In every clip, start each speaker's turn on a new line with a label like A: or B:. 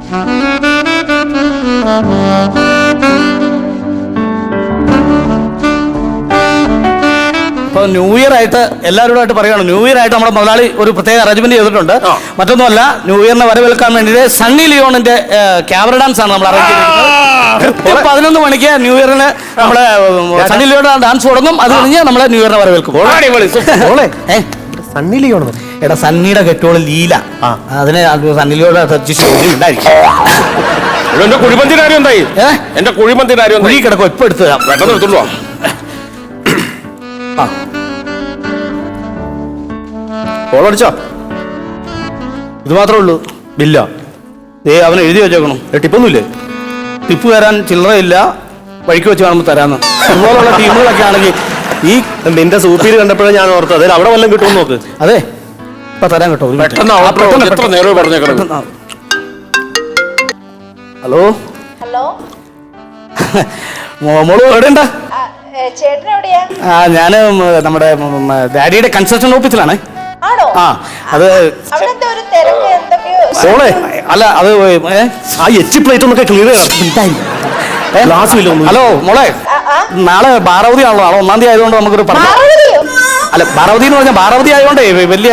A: ഇപ്പോൾ new year ആയിട്ട് എല്ലാവരോടായിട്ട് പറയുകയാണ്, ന്യൂ ഇയർ ആയിട്ട് നമ്മുടെ മുതലാളി ഒരു പ്രത്യേക അറേഞ്ച്മെന്റ് ചെയ്തിട്ടുണ്ട്. മറ്റൊന്നുമല്ല, ന്യൂ ഇയറിനെ വരവേൽക്കാൻ വേണ്ടിയിട്ട് സണ്ണി ലിയോണിന്റെ ക്യാമറ ഡാൻസ് ആണ് നമ്മൾ അറേഞ്ച് ചെയ്തിരിക്കുന്നത്. 11 മണിക്ക് ന്യൂ ഇയറിന് നമ്മുടെ സണ്ണി ലിയോൺ ഡാൻസ് തുടങ്ങും. അത് കഴിഞ്ഞ് നമ്മളെ ന്യൂ ഇയറിനെ വരവേൽക്കും.
B: സണ്ണി ലിയോൺ
A: എടാ, സണ്ണിയുടെ കെട്ടോള് ലീല, അതിനെ സണ്ണി ലിയോൺ ഉണ്ടായിരിക്കും.
C: എന്റെ കുഴിമന്തിന്റെ കാര്യം എന്തായി? എന്റെ കുഴിമന്തിന്റെ കാര്യം
A: കുഴി കിടക്കും, ഇപ്പൊ എടുത്തു തരാം.
C: പെട്ടെന്ന് എടുത്തോളൂ.
A: കോളടിച്ചോ? ഇത് മാത്രമേ ഉള്ളൂ ബില്ല. അവൻ എഴുതി വെച്ചേക്കണം. ടിപ്പൊന്നുമില്ലേ? ടിപ്പ് തരാൻ ചില്ലറയില്ല, വഴിക്ക് വെച്ച് കാണുമ്പോൾ തരാന്ന്. അതുപോലുള്ള ടീമുകളൊക്കെ ആണെങ്കിൽ ഈ
B: നിന്റെ സൂപ്പീര് കണ്ടപ്പോഴേ ഞാൻ ഓർത്തത് അവിടെ വല്ലതും കിട്ടുമെന്ന് നോക്ക്.
A: അതെ, ഇപ്പൊ തരാൻ കേട്ടോ. ഹലോ
D: ഹലോ,
A: മോള് എവിടെയുണ്ടാ?
D: ചേട്ടൻ എവിടെയാ?
A: ഞാന് നമ്മുടെ ഡാഡിയുടെ കൺസ്ട്രക്ഷൻ ഓഫീസിലാണ്.
D: ആണോ?
A: അത് മോളെ അല്ല, അത് ആ എച്ച് പ്ലേറ്റ് ഒന്നൊക്കെ ക്ലിയർ ചെയ്യണം. ഹലോ മോളെ, നാളെ ബാറാവതി ആണല്ലോ, നാളെ 1-ാം തീയതി ആയതുകൊണ്ട് നമുക്കൊരു അല്ല, ബാറാവതി എന്ന് പറഞ്ഞാൽ ബാറാവതി ആയതുകൊണ്ടേ വലിയ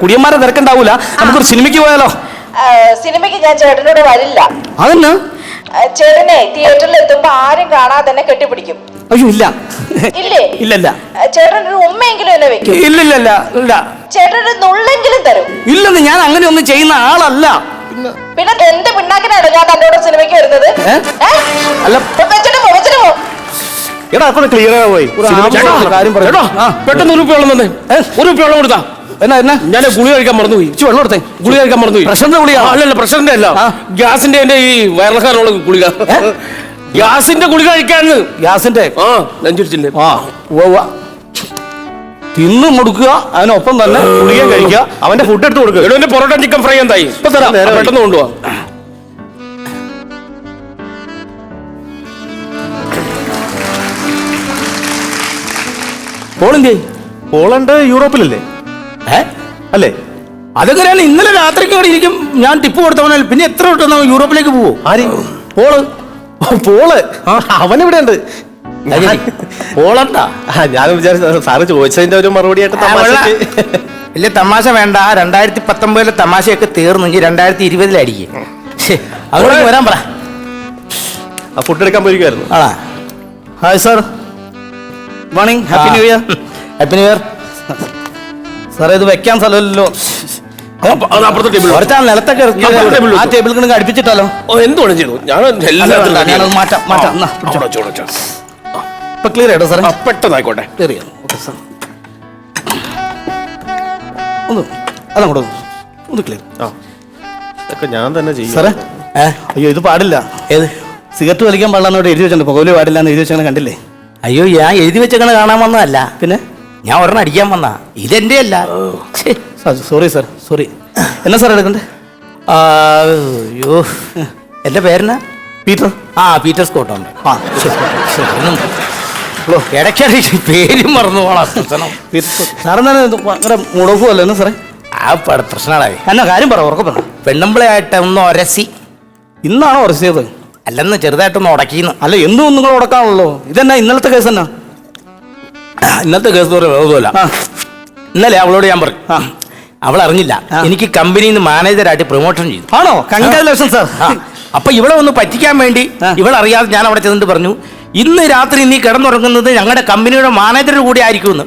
A: കുടിയന്മാരെ തിരക്കുണ്ടാവൂല. നമുക്കൊരു സിനിമയ്ക്ക് പോയാലോ?
D: സിനിമയ്ക്ക് ഞാൻ ചേട്ടനോട് വരില്ല.
A: അതെന്നാ?
D: ചേട്ടനെ തിയേറ്ററിൽ എത്തുമ്പോ ആരും കാണാതെ തന്നെ കെട്ടിപ്പിടിക്കും.
A: അയ്യോ ഇല്ല,
D: ഇല്ലേ?
A: ഇല്ലല്ല.
D: ചേട്ടനൊരു ഉമ്മയെങ്കിലും എന്നെ വെക്കും.
A: ഇല്ലില്ല ഇല്ല.
D: ചേട്ടനൊരു നുള്ളെങ്കിലും തരും.
A: ഇല്ലെന്ന്, ഞാൻ അങ്ങനെ ഒന്നും ചെയ്യുന്ന ആളല്ല.
D: പിന്നെ എന്ത് പിണ്ണാക്കിനാണോ ഞാൻ തന്നോട് സിനിമയ്ക്ക് വരുന്നത്?
A: അല്ല,
D: വെച്ചിട്ട് പോ.
A: എടാ, അപ്പൊ ക്ലിയർ പോയി. കാര്യം പറയട്ടോ,
C: പെട്ടെന്ന് ഒരു വെള്ളം തന്നെ, ഒരു വെള്ളം കൊടുത്താ.
A: എന്നാ
C: ഞാൻ ഗുളി കഴിക്കാൻ മറന്നുപോയി.
A: വെള്ളം കൊടുത്തേ.
C: ഗുളി കഴിക്കാൻ മറന്നുപോയി.
A: പ്രഷറിന്റെ ഗുളിക?
C: അല്ലല്ല, പ്രഷറിന്റെ അല്ല, ഗ്യാസിന്റെ. എന്റെ ഈ വയറിളക്കാനുള്ള ഗുളിക. ഗ്യാസിന്റെ ഗുളിക കഴിക്കാന്ന്.
A: ഗ്യാസിന്റെ?
C: നെഞ്ചിടിച്ചില്ലേ?
A: തിന്നു മുടുക്കുക, അതിനൊപ്പം തന്നെ ഗുളിക കഴിക്കുക. അവന്റെ ഫുഡ് എടുത്ത് കൊടുക്കുക.
C: എന്റെ പൊറോട്ട ചിക്കൻ ഫ്രൈ എന്തായി?
A: ഇപ്പൊ തരാം,
C: പെട്ടെന്ന് കൊണ്ടുപോവാ.
B: പോളണ്ട് യൂറോപ്പിലല്ലേ? അല്ലേ?
A: അതെങ്ങനെയാണ്? ഇന്നലെ രാത്രിക്ക് ഇവിടെ ഇരിക്കും, ഞാൻ ടിപ്പ് കൊടുത്തവനാൽ പിന്നെ എത്ര വിട്ടെന്ന് യൂറോപ്പിലേക്ക് പോവോ?
B: ആര്? പോള് അവനെവിടെ ഉണ്ട്?
A: പോളണ്ടാ?
B: ഞാൻ വിചാരിച്ചു സാറ് ചോദിച്ചതിന്റെ ഒരു മറുപടി ആയിട്ട്.
E: വലിയ തമാശ വേണ്ട. 2019 തമാശയൊക്കെ തീർന്നെങ്കിൽ 2020 അടിക്കും. അവിടെ വരാൻ പറ.
B: ഫുഡ് എടുക്കാൻ പോയിരിക്കുമായിരുന്നു.
A: ആണാ? Hi sir, morning. Happy new year.
E: Happy new year.
A: സാറേ, ഇത് വെക്കാൻ സ്ഥലമല്ലോ. നിലത്തൊക്കെ ആ ടേബിൾ അടുപ്പിച്ചിട്ടാലോ?
C: എന്തുകൊണ്ട് ചെയ്തു?
A: ഞാനത് മാറ്റാം. ഇപ്പൊ ക്ലിയർ ആയിട്ടോ സാറേ?
C: പെട്ടെന്നായിക്കോട്ടെ.
A: ഓക്കെ സാർ, അതങ്ങോട്ട് ഒന്ന് ക്ലിയർ.
B: ഇതൊക്കെ ഞാൻ തന്നെ ചെയ്യും
A: സാറേ. അയ്യോ, ഇത് പാടില്ല. ഏത്? സിഗരറ്റ് വലിക്കാൻ പാടില്ലെന്നോട് എഴുതി വെച്ചിട്ടുണ്ട്. പുകവലി പാടില്ല എന്ന് എഴുതി വെച്ചാൽ കണ്ടില്ലേ?
E: അയ്യോ, ഞാൻ എഴുതി വെച്ചങ്ങനെ കാണാൻ വന്നതല്ല.
A: പിന്നെ
E: ഞാൻ ഒരെണ്ണം അടിക്കാൻ വന്നാ. ഇതെന്റെ അല്ല.
A: Sorry sir, sorry. എന്നാ സാർ എടുക്കണ്ടേ?
E: അയ്യോ, എന്റെ പേരെന്നാ?
A: പീറ്റർ.
E: പീറ്റർ സ്കോട്ട് ഉണ്ട്. ഇടയ്ക്കിടയ്ക്ക് പേരും മറന്നു പോണാം.
A: സാറെന്താണ് ഭയങ്കര മൂടോഫും അല്ലേ സാറേ?
E: പ്രശ്നങ്ങളായി.
A: എന്നാ കാര്യം പറ, ഉറക്കെ പറ.
E: പെണ്ണുമ്പിളയായിട്ട് ഒന്ന് ഒരസി.
A: ഇന്നാണോ ഉറച്ചിയത്?
E: അല്ലെന്ന് ചെറുതായിട്ടൊന്ന് ഉടക്കിന്ന്.
A: അല്ല, എന്നും നിങ്ങൾ ഉടക്കാണല്ലോ. ഇതെന്നാ ഇന്നലത്തെ കേസ്? എന്നാ
E: ഇന്നത്തെ കേസ് തോന്നുമല്ല. ഇന്നലെ അവളോട് ഞാൻ പറഞ്ഞു, അവൾ അറിഞ്ഞില്ല, എനിക്ക് കമ്പനിയിൽ നിന്ന് മാനേജറായിട്ട് പ്രൊമോഷൻ ചെയ്തു.
A: ആണോ? Congratulation sir.
E: അപ്പൊ ഇവളെ ഒന്ന് പറ്റിക്കാൻ വേണ്ടി ഇവളറിയാതെ ഞാൻ അവിടെ ചെന്നിട്ട് പറഞ്ഞു, ഇന്ന് രാത്രി നീ കിടന്നുറങ്ങുന്നത് ഞങ്ങളുടെ കമ്പനിയുടെ മാനേജർ കൂടി ആയിരിക്കുമെന്ന്.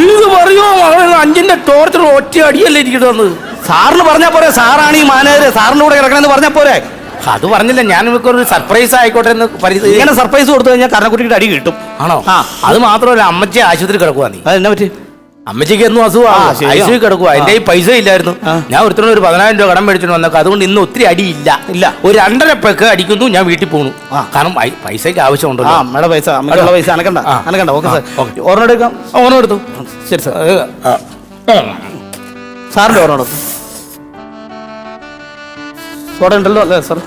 E: ഇത് പറയോ? 5ന്റെ ടോർച്ചർ ഒറ്റ അടിയല്ലേ എനിക്ക് വന്നത്.
A: സാറിന് പറഞ്ഞാൽ പോരെ? സാറാണ് ഈ മാനേജർ, സാറിന്റെ കൂടെ കിടക്കണമെന്ന് പറഞ്ഞാൽ പോരെ?
E: അത് പറഞ്ഞില്ല, ഞാൻ ഇവക്കൊരു സർപ്രൈസ് ആയിക്കോട്ടെ എന്ന്.
A: ഇങ്ങനെ സർപ്രൈസ് കൊടുത്തു കഴിഞ്ഞാൽ കരണക്കുട്ടിയുടെ അടി കിട്ടും.
E: ആണോ? അത് മാത്രമല്ല, അമ്മച്ചി ആശുപത്രി കിടക്കുവാ. നീ
A: അതെന്നാ പറ്റി?
E: അമ്മച്ചിക്ക് എന്നും അസുഖമാണ്, ഐസിയു കിടക്കുക. എന്റെ ഈ പൈസ ഇല്ലായിരുന്നു. ഞാൻ ഒരുത്തരം ഒരു 10,000 രൂപ കടം മേടിച്ചിട്ട് വന്നേക്കും. അതുകൊണ്ട് ഇന്ന് ഒത്തിരി അടിയില്ല. ഒരു 2.5 പെക്ക് അടിക്കുന്നു. ഞാൻ വീട്ടിൽ പോകുന്നു. കാരണം പൈസയ്ക്ക് ആവശ്യമുണ്ടല്ലോ.
A: അമ്മയുടെ പൈസ, അമ്മയുടെ പൈസ അനക്കണ്ട. ഓക്കെ സാർ, ഓർമ്മ എടുക്കാം.
E: ഓർമ്മ എടുത്തു.
A: ശരി സാർ. സാറിന്റെ ഓർമ്മ എടുത്തു. സോഡ ഉണ്ടല്ലോ അല്ലേ സാർ?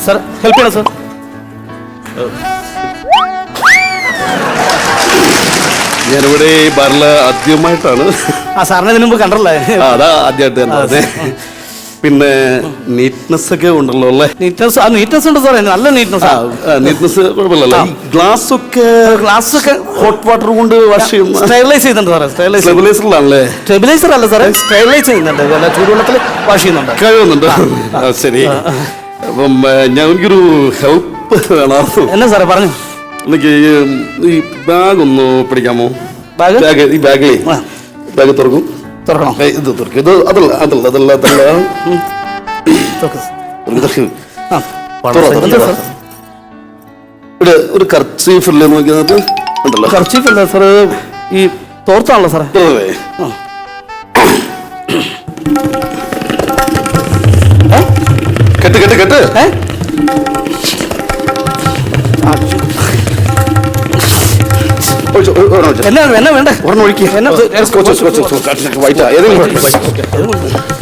A: സാർ ഹെൽപ്പ് ചെയ്യണം സാർ.
F: ഞാനിവിടെ ഈ ബാറില് ആദ്യമായിട്ടാണ്.
A: ആ സാറിനെ ഇതിനു മുമ്പ് കണ്ടല്ലേ?
F: അതാ ആദ്യമായിട്ട് കണ്ടത്. പിന്നെ നീറ്റ്നെസ് ഒക്കെ ഉണ്ടല്ലോ അല്ലേ?
A: നീറ്റ്നെസ് ഉണ്ട് സാറേ, നല്ല നീറ്റ്നെസ്.
F: നീറ്റ്നെസ് കുഴപ്പമില്ലല്ലോ. ഗ്ലാസ് ഒക്കെ ഹോട്ട് വാട്ടർ കൊണ്ട് വാഷ് ചെയ്യും,
A: സ്റ്റെറിലൈസ് ചെയ്യുന്നുണ്ട് സാറേ.
F: സ്റ്റെബിലൈസറിലാണല്ലേ?
A: സ്റ്റെബിലൈസർ അല്ല സാറേ, സ്റ്റെറിലൈസ് ചെയ്യുന്നുണ്ട്, ചൂടുവെള്ളത്തിൽ വാഷ് ചെയ്യുന്നുണ്ട്.
F: കഴിയുന്നുണ്ട്. ശരി. അപ്പം ഞാൻ എനിക്കൊരു ഹെൽപ്പ് വേണം.
A: എന്നാ സാറേ പറഞ്ഞു?
F: എനിക്ക് ഈ ബാഗ് ഒന്ന് പിടിക്കാമോ?
A: ബാഗ്?
F: ഈ ബാഗിലേ ബാഗ് തുറക്കും.
A: തുറക്കണം.
F: ഇത് തുറക്കും. ഇത് അതല്ല അതല്ല അതല്ല അതല്ല ഇവിടെ ഒരു കർച്ചീഫ് ഇല്ലേ നോക്കിയത് ഉണ്ടല്ലോ.
A: കർച്ചീഫ് അല്ല സാറേ, ഈ തോർത്താണല്ലോ സാറേ.
F: കെട്ട് കെട്ട് കെട്ട്.
A: എന്നാ വേണ്ടേ?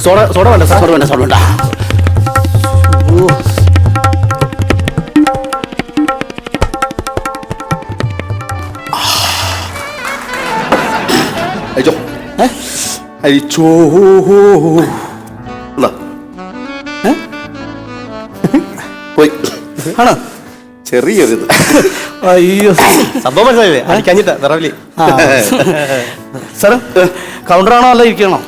A: സോഡ വേണ്ട സാർ. വേണ്ട സോഡ വേണ്ട.
F: അയച്ചോ അയച്ചോ. പോയി.
A: ആണോ?
F: ചെറിയൊരിത്.
A: അയ്യോ,
B: സംഭവം മനസ്സിലായില്ലേ? അടിക്കാഞ്ഞിട്ടാ നിറവില്.
A: സാറ് കൗണ്ടറാണോ അല്ല ഇരിക്കണോ?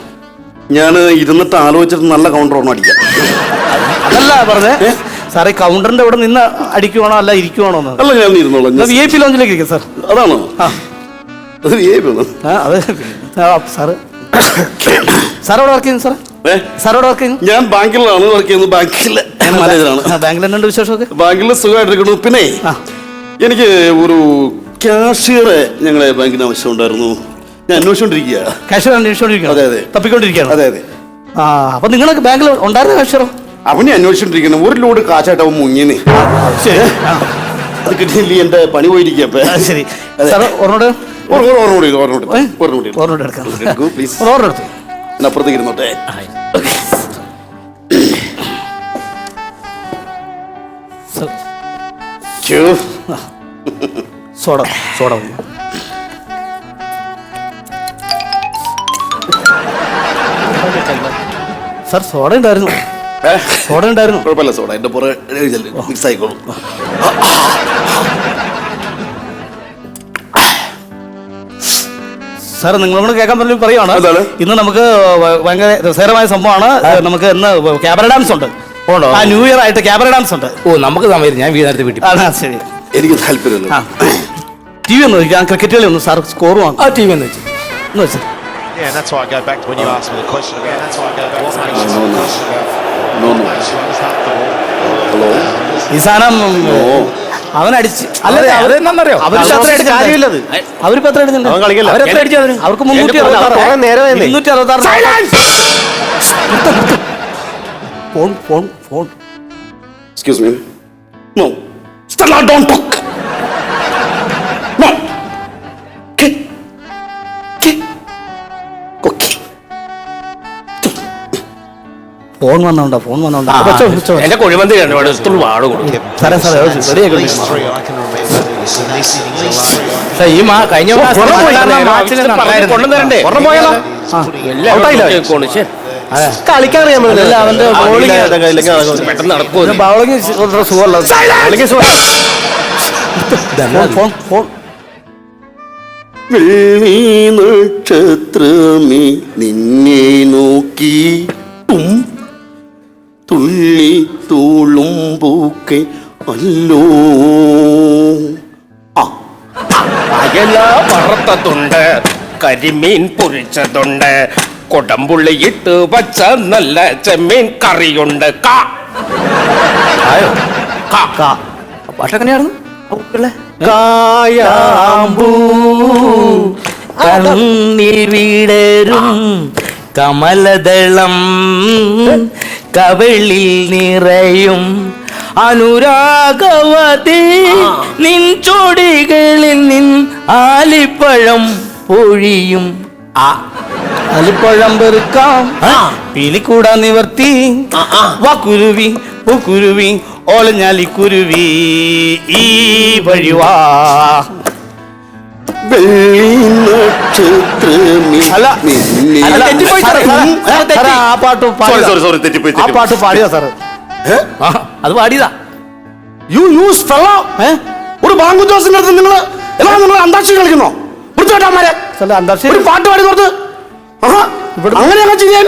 F: ഞാൻ ഇരുന്നിട്ട് ആലോചിച്ചിട്ട് നല്ല കൗണ്ടർ ഓണം അടിക്കാം.
A: അതല്ല പറഞ്ഞേ സാറേ, കൗണ്ടറിന്റെ ഇവിടെ നിന്ന് അടിക്കുവാണോ അല്ല ഇരിക്കുവാണോ?
F: അല്ല, ഞാൻ ഇരുന്നോളാം.
A: VIP ലോഞ്ചിലേക്ക് ഇരിക്കും സാർ.
F: അതാണോ? അത് VIP ആണ്.
A: അതെ സാറ്. സാറോട് വർക്ക് ചെയ്യുന്നു സാറേ? സാറോട് വർക്ക് ചെയ്യുന്നു?
F: ഞാൻ ബാങ്കിലാണ് വർക്ക് ചെയ്യുന്നത്. ബാങ്കിലെ മാനേജറാണ്.
A: ബാങ്കിൽ തന്നെ വിശേഷമൊക്കെ?
F: ബാങ്കിൽ സുഖമായിട്ടിരിക്കുന്നു. പിന്നെ എനിക്ക് ഒരു ക്യാഷിയറെ ഞങ്ങളെ ബാങ്കിന് ആവശ്യമുണ്ടായിരുന്നു. ഞാൻ അന്വേഷിച്ചോണ്ടിരിക്കുക.
A: കാഷ്യർ അന്വേഷിച്ചോണ്ടിരിക്കുകയാണ്?
F: അതെ അതെ.
A: തപ്പിക്കൊണ്ടിരിക്കുകയാണ്?
F: അതെ അതെ.
A: ആ, അപ്പൊ നിങ്ങൾക്ക് ബാങ്കിൽ ഉണ്ടായിരുന്ന കാഷ്യറോ?
F: അവനെ അന്വേഷിച്ചോണ്ടിരിക്കണം. ഒരു ലോഡ് കാശായിട്ട് അവൻ മുങ്ങിന്.
A: ശരി,
F: അത് കിട്ടിയില്ല, എന്റെ പണി പോയിരിക്കുക.
A: ശരി സാറ് ഓർമ്മ എടുക്കാം.
F: പ്ലീസ്.
A: ഓർഡർ എടുത്തു.
F: അപ്പുറത്തേക്ക് ഇരുന്നോട്ടെ.
A: Soda soda sir. സോഡ ഉണ്ടായിരുന്നു, സോഡ ഉണ്ടായിരുന്നു.
F: കുഴപ്പമില്ല, സോഡ എന്റെ പുറകെ മിക്സ് ആയിക്കോളും.
A: സാർ നിങ്ങളോട് കേൾക്കാൻ പറ്റും പറയുവാണ്. ഇന്ന് നമുക്ക് ഭയങ്കര രസകരമായ സംഭവമാണ്. നമുക്ക് ഇന്ന് ക്യാബറ ഡാൻസ് ഉണ്ട്. ആ, ന്യൂ ഇയർ ആയിട്ട് ക്യാബറ ഡാൻസ് ഉണ്ട്.
E: ഓ, നമുക്ക് സമയം ഞാൻ നേരത്തെ വീട്ടിൽ.
A: ശരി,
F: എനിക്ക് താല്പര്യമില്ല.
A: TV ഒന്ന് ഞാൻ ക്രിക്കറ്റ് കളി ഒന്ന് സാർ സ്കോർ വാങ്ങും.
E: ആ TV ഒന്ന് വെച്ചു.
G: Yeah, and that's why I go back to when you asked me the question again. That's why I go back to the question again.
F: Hello.
A: ഈ സാധനം അവനടിച്ച് അല്ല,
E: അതെന്നറിയോ?
B: കാര്യമില്ലത്.
A: അവരിപ്പോ എത്ര അടിച്ചിട്ടുണ്ട്?
B: അവൻ കളിക്കില്ല.
E: അവരെത്ര അടിച്ചു?
A: അവർക്ക് 366. Phone phone phone.
F: Excuse me. No. Stella, don't talk. No.
A: Phone വന്നോണ്ടാ, ഫോൺ വന്നോണ്ടാ.
E: എന്റെ കൊഴിമന്തി വാട് കൊടുക്കും.
A: സാറേ സാറേ
G: At least three I can remember.
E: ഈ കഴിഞ്ഞ കൊണ്ടുതരണ്ടേ?
B: കളിക്കാൻ അറിയാൻ പറ്റില്ല.
A: അവന്റെ ബോളിംഗ്
E: പെട്ടെന്ന് നടക്കുമോ?
A: ബോളിംഗ് സുഖമല്ല. Phone phone.
F: വെള്ളി നക്ഷത്രമേ നിന്നെ നോക്കി തുള്ളി തൂളും പൂക്കെ അല്ലോ.
E: അയല വറുത്തതുണ്ട്, കരിമീൻ പൊരിച്ചതുണ്ട്, കൊടമ്പുള്ളിയിട്ട് വച്ച നല്ല ചെമ്മീൻ കറിയുണ്ട്.
A: പാട്ട് എങ്ങനെയായിരുന്നു?
E: കായാമ്പൂ കണ്ണീർ വീടരും കമലദളം കവിളിൽ നിറയും അനുരാഗവതി നിൻ ചൊടികളിൽ നിൻ ആലിപ്പഴം പൊഴിയും.
A: അലിപ്പഴം പെറുക്കാം പീലിക്കൂടാ നിവർത്തി വാക്കുരുവി പൂക്കുരുവി ഓലഞ്ഞാലിക്കുരുവി ഈ വഴിവാ.
F: വെള്ളി നക്ഷത്രമേ
A: അല്ല,
F: നിന്നെ-
A: അല്ല,
E: തെറ്റിപ്പോയി സാറേ, സാറേ, സാറേ, തെറ്റി.
A: സാറേ, ആ പാട്ട് പാടിയതാ.
F: സോറി തെറ്റിപ്പോയി
A: ആ പാട്ട് പാടിയോ സാറ്?
E: ആ, അത് പാടിയതാ.
F: യൂസ് ഒരു ബാങ്ക് ഉദ്യോഗസ്ഥന്റെ അടുത്ത് നിങ്ങൾ അന്താക്ഷരി കളിക്കുന്നോ വൃത്തികെട്ടന്മാരെ
A: സാറേ, അന്താക്ഷരി
F: ഒരു പാട്ട് പാടി നോർത്ത് അങ്ങനെയൊക്കെ ചെയ്യാൻ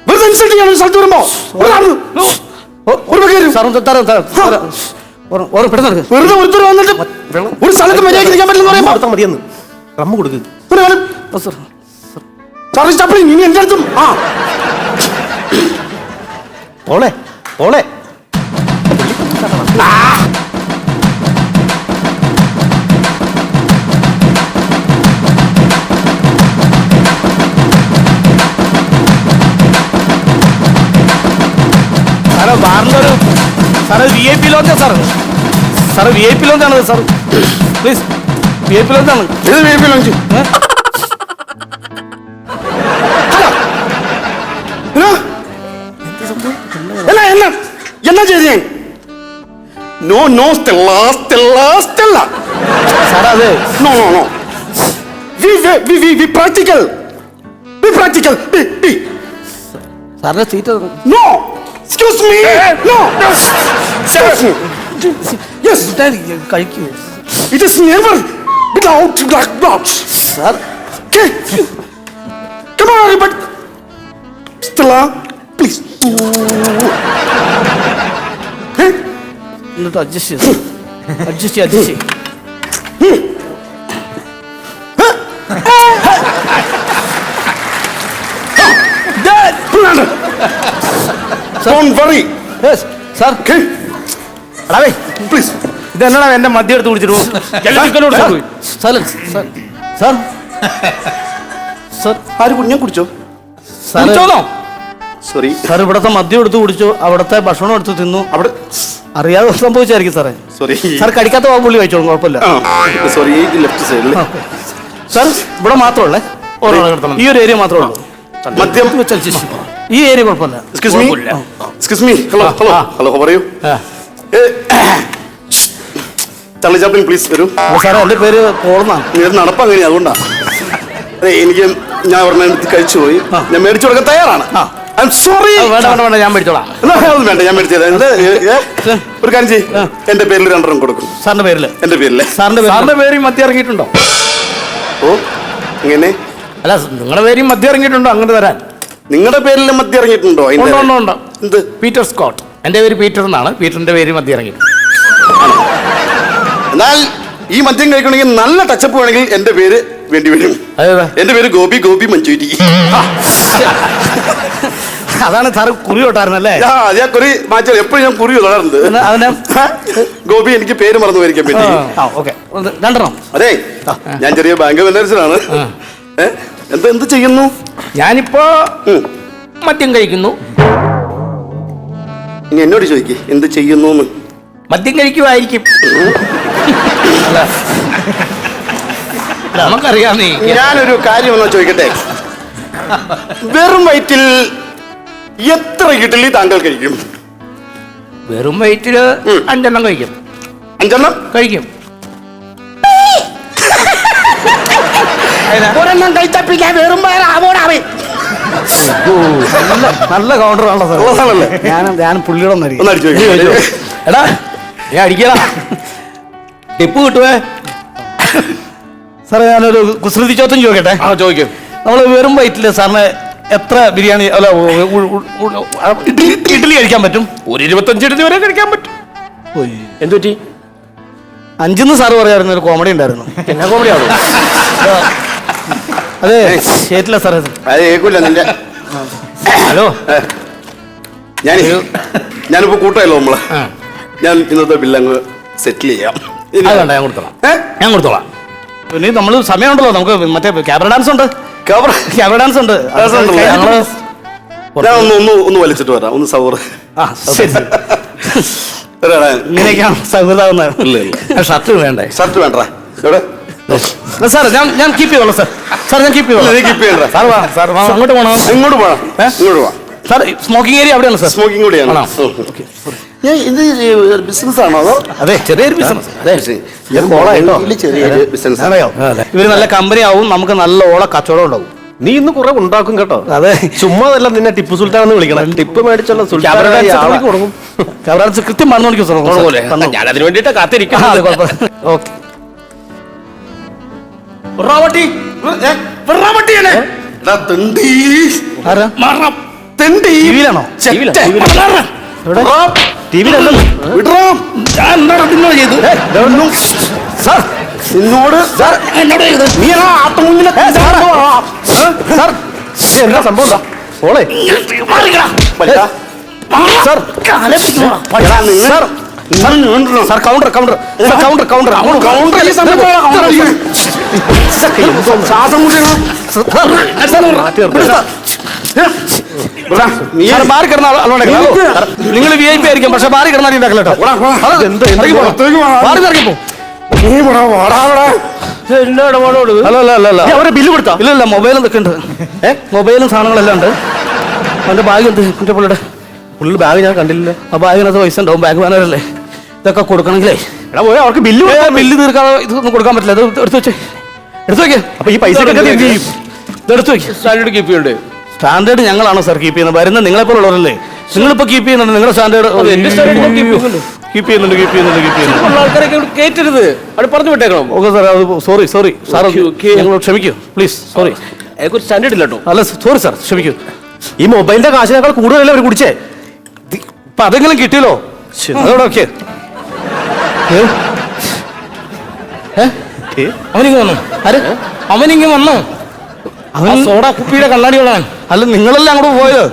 F: വെറുതെ ഇൻസൾട്ട് ചെയ്യാൻ ഒരു സ്ഥലത്ത് വരുമ്പോ ഒരു നടന്ന്. ഒരു വകയിൽ
A: സാറും തരാം, തരാം, തരാം. പെട്ടെന്ന് എടുക്ക്.
F: വെറുതെ ഒരുത്തർ വന്നിട്ട് ഒരു സ്ഥലത്ത് മര്യാദയ്ക്ക് നിൽക്കാൻ പറ്റില്ലെന്ന് പറയുമ്പോ
B: നടത്താൻ മതിയെന്ന് റമ്മ കൊടുക്ക്.
F: ഒരു കാലം
A: ഓ, സാർ.
F: ചാർലി ചാപ്ലിൻ ഇനി എന്റെ അടുത്തും
B: ഓളെ ഓളെ
A: സാറേ, ബാറിന്റെ ഒരു സാറേ VIP ലോഞ്ചാ സാർ. സാറ് VIP ലോഞ്ചാണ് സാർ. പ്ലീസ്, VIP ലോഞ്ചാണ്.
F: ഇത് വീട്ടിൽ വെച്ച് എന്നാ ചെയ്ത് ഞാൻ no no Stella Stella Stella
A: സാറേ, അത്
F: no no no we practical we practical
A: സാറിന്റെ seat
F: no excuse me no excuse me yes
A: കഴിക്കൂ
F: it is never without black box
A: sir.
F: Okay. Come on, everybody. Stella, please. Hey,
A: എന്നിട്ട് adjust ചെയ്ത് adjust ചെയ്ത്
F: don't worry.
A: Sir.
F: Okay,
E: അടാവേ,
F: please.
E: ഇതെന്നടാ എന്റെ മദ്യം എടുത്ത് കുടിച്ചിട്ട് പോയി.
A: സൈലൻസ്. സാർ, സാർ,
F: ഞാൻ കുടിച്ചോ
A: സാർ,
E: കുടിച്ചോന്നോ?
F: സോറി
A: സാർ ഇവിടുത്തെ മദ്യം എടുത്ത് കുടിച്ചു, അവിടുത്തെ ഭക്ഷണം എടുത്ത് തിന്നു.
F: അവിടെ
A: അറിയാതെ സംഭവിച്ചായിരിക്കും സാറേ.
F: സോറി
A: സാർ കടിക്കാത്ത പുള്ളി കഴിച്ചോളും, കുഴപ്പമില്ല.
F: സോറി ലെഫ്റ്റ് സൈഡിൽ
A: സാർ, ഇവിടെ മാത്രമല്ലേ? ഈ ഒരു ഏരിയ മാത്രമേ ഉള്ളൂ.
F: മദ്യം
A: ഈ ഏരിയ കുഴപ്പമില്ല.
F: Excuse me excuse me hello hello hello പറയൂ ചാർലി ചാപ്ലിൻ പ്ലീസ് വരൂ
A: സാറേ, എൻ്റെ പേര് പോളെന്നാണ്.
F: ഇത് നടപ്പ് അങ്ങനെ അതുകൊണ്ടാ അതെ എനിക്ക് ഞാൻ ഒരെണ്ണം എടുത്ത് കഴിച്ചു പോയി ഞാൻ മേടിച്ചു കൊടുക്കാൻ തയ്യാറാണ് സോറി
E: വേണ്ട വേണ്ട വേണ്ട, ഞാൻ മേടിച്ചോളാം.
F: വേണ്ട ഞാൻ മേടിച്ചത് ഒരു കാര്യം ചെയ്യ് എന്റെ പേരിൽ 2 എണ്ണം കൊടുക്കും
A: സാറിന്റെ പേരില്.
F: എന്റെ പേരിലെ
A: സാറിന്റെ പേര്
E: സാറിന്റെ പേര് മദ്യം ഇറങ്ങിയിട്ടുണ്ടോ?
F: ഓ ഇങ്ങനെ
E: അല്ല, നിങ്ങളുടെ പേര് മദ്യം ഇറങ്ങിയിട്ടുണ്ടോ? അങ്ങനെ തരാൻ.
F: നിങ്ങളുടെ പേരിൽ മദ്യം ഇറങ്ങിയിട്ടുണ്ടോ
E: ഉണ്ട് ഉണ്ട് ഉണ്ട്.
F: എന്ത്
E: പീറ്റർ സ്കോട്ട്. എന്റെ പേര് പീറ്റർ എന്നാണ്. പീറ്ററിന്റെ പേര് മദ്യം ഇറങ്ങിയിട്ടുണ്ട്.
F: എന്നാൽ ഈ മദ്യം കഴിക്കണമെങ്കിൽ നല്ല ടച്ചപ്പ് വേണമെങ്കിൽ എന്റെ പേര് വേണ്ടി വരും
E: അതേതാ?
F: എന്റെ പേര് ഗോപി ഗോപി മഞ്ചൂരി
A: അതാണ് സാറ് കുറി തൊട്ടായിരുന്നല്ലേ?
F: ഞാൻ കുറി മാറ്റാൻ എപ്പോഴും ഞാൻ കുറി തുടരുന്നത്
A: അതിനെ
F: ഗോപി എനിക്ക് പേര് മറന്നു പോയിരിക്കാൻ വേണ്ടി
A: ഓക്കെ, 2 എണ്ണം.
F: അതെ ഞാൻ ചെറിയ ബാങ്ക് മാനേജറാണ് എന്ത് ചെയ്യുന്നു
E: ഞാനിപ്പോ മദ്യം കഴിക്കുന്നു.
F: ഇനി എന്നോട് ചോദിക്കേ എന്ത് ചെയ്യുന്നു
E: മദ്യം കഴിക്കുമായിരിക്കും. അല്ല, നമുക്കറിയാം. നീ
F: ഞാനൊരു കാര്യം എന്നാ ചോദിക്കട്ടെ വെറും വയറ്റിൽ എത്ര ഇഡ്ഡലി താങ്കൾ കഴിക്കും
E: വെറും വയറ്റില് 5 എണ്ണം കഴിക്കും.
F: 5 എണ്ണം
E: കഴിക്കും.
F: ഒരെണ്ണം കഴിച്ചപ്പിക്കാൻ വെറും
A: നല്ല കൗണ്ടർ ആണല്ലോ സാർ. ഞാൻ പുള്ളിയുടെ ഒന്നായിരിക്കും.
F: ഒന്ന് അടിച്ചു നോക്കിയേ.
E: എടാ, ഞാൻ അടിക്കടാ. ടിപ്പ് കിട്ടുവേ.
A: സാറേ, ഞാനൊരു കുസൃതി ചോദ്യം ചോദിക്കട്ടെ?
E: ചോദിക്കും.
A: നമ്മൾ വെറും വയറ്റില് സാറിന് എത്ര ബിരിയാണി അല്ല ഇഡ്ഡലി കഴിക്കാൻ പറ്റും?
E: ഒരു 25 ഇഡ്ഡലി വരെ കഴിക്കാൻ പറ്റും. എന്തു പറ്റി?
A: 5 സാറ് പറയായിരുന്നു, ഒരു കോമഡി ഉണ്ടായിരുന്നു.
E: എന്നാ കോമഡി ആണോ?
A: അതെ, ശരിയല്ല സാറേ.
F: അത് കേൾക്കൂല നിന്റെ
E: ഹലോ,
F: ഞാനിപ്പോ കൂട്ടമല്ലോ നമ്മള് ഞാൻ ഇന്നത്തെ ബില്ലങ്ങ് സെറ്റിൽ ചെയ്യാം
E: അത് വേണ്ട, ഞാൻ കൊടുത്തോളാം. ഞാൻ കൊടുത്തോളാം.
A: ഇനി നമ്മൾ സമയമുണ്ടല്ലോ, നമുക്ക് മറ്റേ ക്യാമറ ഡാൻസ് ഉണ്ട്. ക്യാമറ ഡാൻസ് ഉണ്ട്.
F: ഞാൻ ഒന്ന് വലിച്ചിട്ട് വരാം. ഒന്ന് സൗറ്
A: ശരി. ഇങ്ങനെയൊക്കെയാണ് സൗഹൃദമാകുന്നത്.
E: ഷർട്ട് വേണ്ടേ?
F: ഷർട്ട് വേണ്ട എവിടെ
A: സാർ, ഞാൻ കീപ്പ് ചെയ്തോളാം സാർ. സാർ, ഞാൻ കീപ്പ് ചെയ്തോളാം.
F: കീപ്പ് ചെയ്യണ്ട
A: സാർ വാ, സാർ വാ, അങ്ങോട്ട് പോകണം.
F: ഇങ്ങോട്ട് പോവാം ഇങ്ങോട്ട് പോവാം
A: സാർ, സ്മോക്കിംഗ് ഏരിയ അവിടെയാണ് സാർ.
F: സ്മോക്കിംഗ് കൂടിയാണ്
A: ഓക്കെ.
F: ഇത് ബിസിനസ് ആണോ അതോ
E: അതെ, ചെറിയൊരു ബിസിനസ്. അതെ,
F: ചെറിയൊരു ബിസിനസ്
B: അറിയോ
A: ഇവര് നല്ല കമ്പനി ആവും, നമുക്ക് നല്ല ഓള കച്ചവടം ഉണ്ടാവും.
B: നീ ഇന്ന് കുറെ ഉണ്ടാക്കും കേട്ടോ.
A: അതെ,
B: ചുമ്മാതല്ല നിന്നെ ടിപ്പു സുൽത്താൻ എന്ന് വിളിക്കണം. ടിപ്പ് മേടിച്ചുള്ള സുൽത്താൻ
A: കൊടുക്കും. ക്യാമറ കൃത്യം 11 മണിക്ക്
C: പോലെ ഞാൻ അതിന് വേണ്ടിട്ട് കാത്തിരിക്കുന്നത്.
A: ഓക്കെ. ആരാ? ടിവിയിലാണോ? സാർ
F: നിന്നോട്
B: നീ എന്താ സംഭവം? ഓളെ
A: sir sir counter counter counter counter
F: ശ്വാസം
A: ബാറി കിടന്ന നിങ്ങൾ VIP ആയിരിക്കും, പക്ഷെ ബാറി കിടന്നാൽ ഉണ്ടാക്കില്ല കേട്ടോ. ഇറങ്ങിപ്പോ.
B: അവരെ ബില്ല് കൊടുത്താ?
A: ഇല്ല, മൊബൈലും ഇതൊക്കെ ഉണ്ട്. മൊബൈലും സാധനങ്ങളെല്ലാം ഉണ്ട്. അവന്റെ ബാഗ് എന്ത് എന്റെ പുള്ളിയുടെ
B: ഫുള്ള് ബാഗ് ഞാൻ കണ്ടില്ല.
A: ആ ബാഗിനകത്ത് പൈസ ഉണ്ടാവും. ബാഗ് മാനേജറല്ലേ, ഇതൊക്കെ കൊടുക്കണമെങ്കിലേ
B: എടാ പോയാ അവർക്ക് ബില്ല്
A: ബില്ല് തീർക്കാതെ ഇതൊന്നും കൊടുക്കാൻ പറ്റില്ല. ഇത് എടുത്തു വെച്ചേ, എടുത്തു വെക്കേ.
B: അപ്പൊ ഈ പൈസ
A: ഇതെടുത്തു വെക്കും.
C: സ്റ്റാൻഡേർഡ് കീപ്പ് ചെയ്യണ്ടേ?
A: സ്റ്റാൻഡേർഡ് ഞങ്ങളാണോ സാർ കീപ്പ് ചെയ്യുന്നത്? വരുന്ന നിങ്ങളെപ്പോലുള്ളവരല്ലേ, നിങ്ങളിപ്പോ കീപ്പ് ചെയ്യുന്നുണ്ട്. നിങ്ങളുടെ സ്റ്റാൻഡേർഡ്
C: എന്റെ സ്റ്റാൻഡേർഡ്
A: കീപ്പ് ചെയ്യുന്നുണ്ട്.
C: ആൾക്കാരൊക്കെ കേറ്റരുത്, അവിടെ പറഞ്ഞു വിട്ടേക്കണം.
A: ഓക്കെ സാർ, അത് സോറി സാർ, ഞങ്ങളോട് ക്ഷമിക്കൂ പ്ലീസ്. സോറി,
C: ഒരു സ്റ്റാൻഡേർഡ് ഇല്ല കേട്ടോ.
A: അല്ല സോറി സാർ, ക്ഷമിക്കൂ.
B: ഈ മൊബൈലിന്റെ കാശിനേക്കാൾ കൂടുതലല്ലേ അവർ കുടിച്ചേ?
A: ഇപ്പൊ അതെങ്കിലും കിട്ടിയല്ലോ. അതോടെ ഓക്കെ.
E: അവനിങ്ങ് വന്നു.
A: ആര്?
E: അവനിങ്ങ് വന്നു. അവൻ സോഡ കുപ്പിയുടെ കണ്ണാടി കൊള്ളാൻ.
A: അല്ല, നിങ്ങളല്ലേ അങ്ങോട്ട് പോയത്?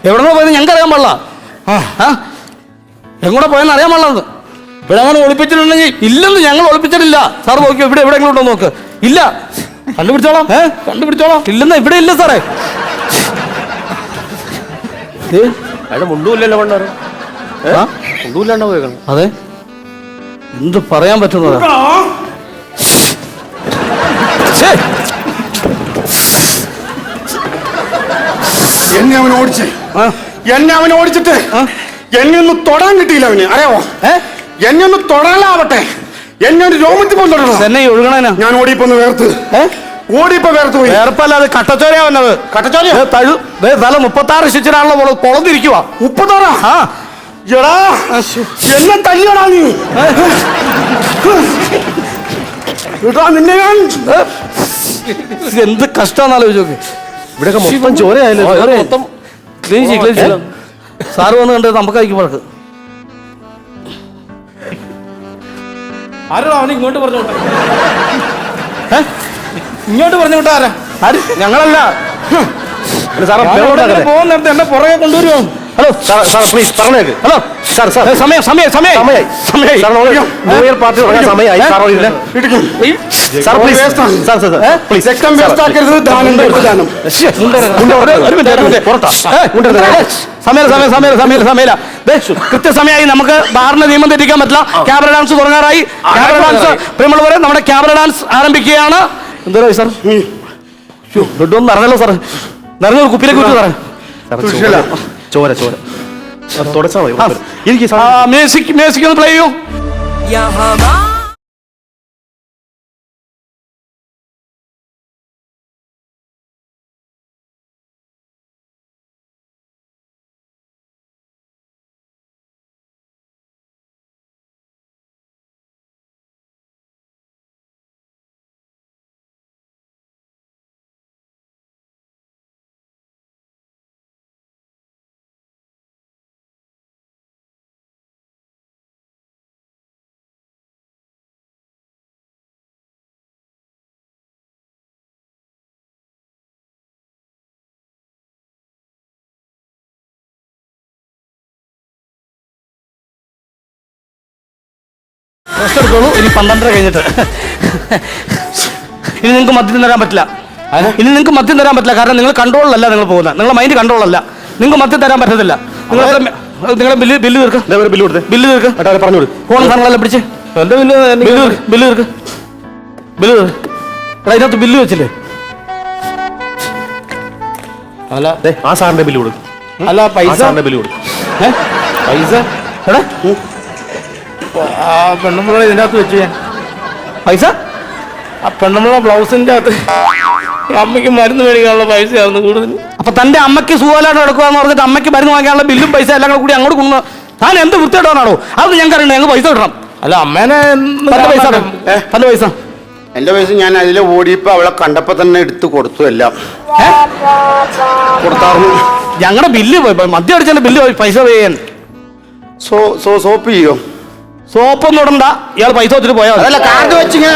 A: എവിടെന്നോ പോയത് ഞങ്ങൾക്ക് അറിയാൻ പാടില്ല. എങ്ങോട്ടാ പോയെന്ന് അറിയാൻ പാടില്ലെന്ന്.
E: ഇവിടെ അങ്ങനെ ഒളിപ്പിച്ചിട്ടുണ്ടെങ്കിൽ
A: ഇല്ലെന്ന് ഞങ്ങൾ ഒളിപ്പിച്ചിട്ടില്ല. സാർ നോക്കിയോ, ഇവിടെ എവിടെയെങ്കിലും ഉണ്ടോ നോക്ക്. ഇല്ല,
E: കണ്ടുപിടിച്ചോളാം. കണ്ടുപിടിച്ചോളാം.
A: ഇല്ലെന്ന് ഇവിടെ ഇല്ല സാറേ.
C: അയാളുടെ മുണ്ടുമില്ലല്ലോ പണ്ടാറ്. മുണ്ടുമില്ലാണ്ടാ പോയേക്കണം.
A: അതെ, എന്ത് പറയാൻ പറ്റുന്നതാ.
F: എന്നെ അവൻ ഓടിച്ചേ, എന്നെ അവൻ ഓടിച്ചിട്ട് എന്നെ ഒന്ന് തൊടാൻ കിട്ടിയില്ല അവന്. അറിയാവോ, എന്നെ ഒന്ന് തൊടാനാവട്ടെ, എന്നെ ഒരു രോമത്തിൽ പോയി തൊടണം.
A: എന്നെ ഈ ഒഴുകണേനാ
F: ഞാൻ ഓടിയപ്പോ വേർത്ത് വേർത്ത് പോയി.
A: വേർപ്പല്ല, അത് കട്ടച്ചോരയാ വന്നത്.
F: കട്ടച്ചോരയോ?
A: തല 36 ശിച്ചിനാണല്ലോ പൊളന്നിരിക്കുക.
F: 36? എടാ എന്നെ തല്ലിയടാ നീ. നിന്നെ ഞാൻ
A: എന്ത് കഷ്ടാന്ന് ആലോചിച്ച് നോക്ക്.
B: ഇവിടെ മൊത്തം ചോരയായാലും
A: മൊത്തം ക്ലീൻ ചെയ്യും. സാറ് വന്ന് കണ്ടത് നമുക്ക് അയക്കും വഴക്ക്.
E: ആരോ അവന് ഇങ്ങോട്ട് പറഞ്ഞു വിട്ടേ. ഇങ്ങോട്ട് പറഞ്ഞു വിട്ട ആരാ?
A: ആര്? ഞങ്ങളല്ല.
E: പോകുന്ന നേരത്തെ എന്നെ പുറകെ കൊണ്ടുവരുമോ?
A: ഹലോ
B: സാർ പ്ലീസ് പറഞ്ഞേക്ക്.
A: ഹലോ സാർ, സമയം
B: ന്യൂ ഇയർ പാർട്ടി തുടങ്ങാൻ സമയമായി. സാർ പ്ലീസ്, സാർ പ്ലീസ്
F: രക്തം വേസ്റ്റ് ആക്കരുത്. ദാനം ദാനം.
A: സമയം കൃത്യസമയമായി. നമുക്ക് ബാറിന്റെ നിയമം തെറ്റിക്കാൻ പറ്റില്ല. ക്യാമറ ഡാൻസ് തുടങ്ങാറായി. ക്യാമറ ഡാൻസ് പ്രിയമുള്ളവരെ, നമ്മുടെ ക്യാമറ ഡാൻസ് ആരംഭിക്കുകയാണ്. എന്തോ സാർ, ബ്ലഡ് ഒന്നും നിറഞ്ഞല്ലോ സാർ. നിറഞ്ഞ ഒരു കുപ്പിയിലേക്ക് വിട്ടു സാറേ.
B: ചോര തുടച്ചാ മതി. എനിക്ക്
A: മ്യൂസിക് ഒന്ന് പ്ലേ ചെയ്യൂ. എടുത്തോളൂ. ഇനി 12:30 കഴിഞ്ഞിട്ട് ഇനി നിങ്ങൾക്ക് മദ്യം തരാൻ പറ്റില്ല. കാരണം നിങ്ങൾ കൺട്രോളിലല്ല നിങ്ങൾ പോകുന്നത്. നിങ്ങളുടെ മൈൻഡ് കൺട്രോളല്ല. നിങ്ങൾക്ക് മദ്യം തരാൻ പറ്റത്തില്ല. നിങ്ങളെ ബില്ല് തീർക്ക്. ബില്ല് തീർക്ക്.
B: പറഞ്ഞു
A: ഫോൺ സാധനങ്ങളെല്ലാം പിടിച്ച്
C: എന്റെ
A: ബില്ല് തീർക്ക്. എടാ, ഇതിനകത്ത് ബില്ല് വെച്ചില്ലേ?
B: അല്ല ആ സാറിന്റെ ബില്ല് കൊടുക്കും.
E: അല്ല പൈസ
B: ബില്ല് കൊടുക്കും.
E: പൈസ
A: എടാ
E: ആ പെണ്ണുമ്പുള്ള ഇതിൻ്റെ അകത്ത് വെച്ച് ഞാൻ
A: പൈസ
E: ആ പെണ്ണുമ്പുള്ള ബ്ലൗസിന്റെ അകത്ത് അമ്മയ്ക്ക് മരുന്ന് മേടിക്കാനുള്ള പൈസയായിരുന്നു കൂടുതൽ.
A: അപ്പൊ തന്റെ അമ്മയ്ക്ക് സുഖമില്ലാണ്ട് നടക്കുകയെന്ന് പറഞ്ഞിട്ട് അമ്മയ്ക്ക് മരുന്ന് വാങ്ങിക്കാനുള്ള ബില്ലും പൈസ എല്ലാം കൂടി അങ്ങോട്ട് കൊണ്ടു താൻ എന്ത് വൃത്തിയായിട്ടാണോ അതൊന്നും ഞങ്ങൾക്ക് അറിയണ്ട ഞങ്ങൾ പൈസ കിട്ടണം.
E: അല്ല അമ്മേനെ
A: പത്ത് പൈസ പത്ത് പൈസ
F: എന്റെ പൈസ ഞാൻ അതിലെ ഓടിയപ്പോ അവളെ കണ്ടപ്പോ തന്നെ എടുത്തു കൊടുത്തു എല്ലാം കൊടുത്തായിരുന്നു.
A: ഞങ്ങളുടെ ബില്ല് മദ്യം അടിച്ചതിന്റെ ബില്ല് പൈസ ചെയ്യാൻ
F: സോപ്പ് ചെയ്യോ?
A: സോപ്പൊന്നും ഇടണ്ട ഇയാൾ പൈസ വെച്ചിട്ട് പോയാൽ
F: അതല്ല കാർഡ് വെച്ച് ഇങ്ങനെ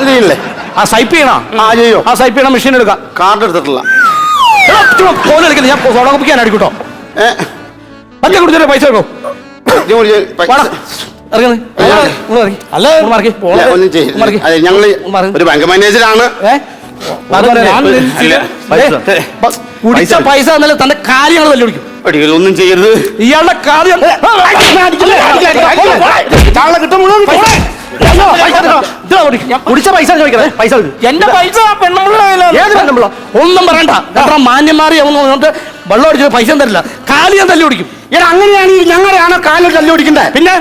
F: ഇത് ചെയ്യില്ലേ?
A: ആ സൈപ്പ് ചെയ്യണോ?
F: ആ ചെയ്യോ.
A: ആ സൈപ്പ് ചെയ്യണ മെഷീൻ എടുക്കാം.
F: കാർഡ് എടുത്തിട്ടില്ല.
A: ഫോൺ കളിക്കില്ല ഞാൻ സോഡ കുപ്പിക്കാൻ അടിക്കൂട്ടോ. പച്ച കുടിച്ചിട്ട് പൈസ എടുക്കും.
E: അല്ല
F: ഒന്നും ചെയ്യില്ല. അതെ ഞങ്ങള് ഒരു ബാങ്ക് മാനേജറാണ്.
A: കുടിച്ച പൈസ എന്നല്ല തന്റെ കാര്യങ്ങൾ തല്ലി പിടിക്കും.
F: ഒന്നും ചെയ്യരുത്.
A: ഇയാളുടെ കാര്യം കുടിച്ച പൈസ ചോദിക്കണേ. പൈസ
E: എന്റെ പൈസ പെണ്ണുമ്പുള്ള
A: ഏത് പെണ്ണുമ്പിള്ള ഒന്നും പറയണ്ട. എത്ര മാന്യന്മാറി വന്നിട്ട് വെള്ളം അടിച്ചത് പൈസ തരില്ല. കാലി ഞാൻ തല്ലി പിടിക്കും.
F: എടാ അങ്ങനെയാണെങ്കിൽ ഞങ്ങളെയാണ് കാലിൽ തല്ലി പിടിക്കണ്ടേ?
A: പിന്നെ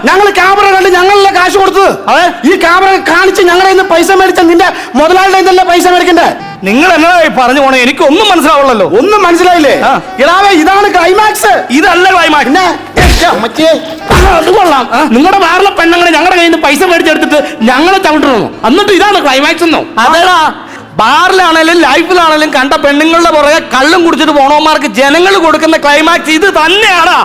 F: ഞങ്ങൾ ക്യാമറ കണ്ട് ഞങ്ങളല്ലേ കാശ് കൊടുത്തത്.
A: അതെ
F: ഈ ക്യാമറ കാണിച്ച് ഞങ്ങളെ ഇന്ന് പൈസ മേടിച്ച നിന്റെ മുതലാളിയുടെ ഇതല്ലേ പൈസ മേടിക്കണ്ടേ?
A: നിങ്ങൾ എന്നാ പറഞ്ഞു പോണേ എനിക്ക് ഒന്നും മനസ്സിലാവുള്ളല്ലോ.
F: ഒന്നും മനസ്സിലായില്ലേ? ഇടാവേ ഇതാണ് ക്ലൈമാക്സ്.
A: ഇതല്ല ക്ലൈമാക്സ്. അത് കൊള്ളാം. നിങ്ങളുടെ വേറെ പെണ്ണുങ്ങളെ ഞങ്ങളുടെ കയ്യിൽ നിന്ന് പൈസ മേടിച്ചെടുത്തിട്ട് ഞങ്ങളെ ചവിട്ടണോ? എന്നിട്ട് ഇതാണ് ക്ലൈമാക്സ് എന്നോ? അതേടാ ബാറിലാണേലും ലൈഫിലാണേലും കണ്ട പെണ്ണുങ്ങളുടെ പുറകെ കള്ളും കുടിച്ചിട്ട് പോണവന്മാർക്ക് ജനങ്ങൾ കൊടുക്കുന്ന ക്ലൈമാക്സ് ഇത് തന്നെയാണ്.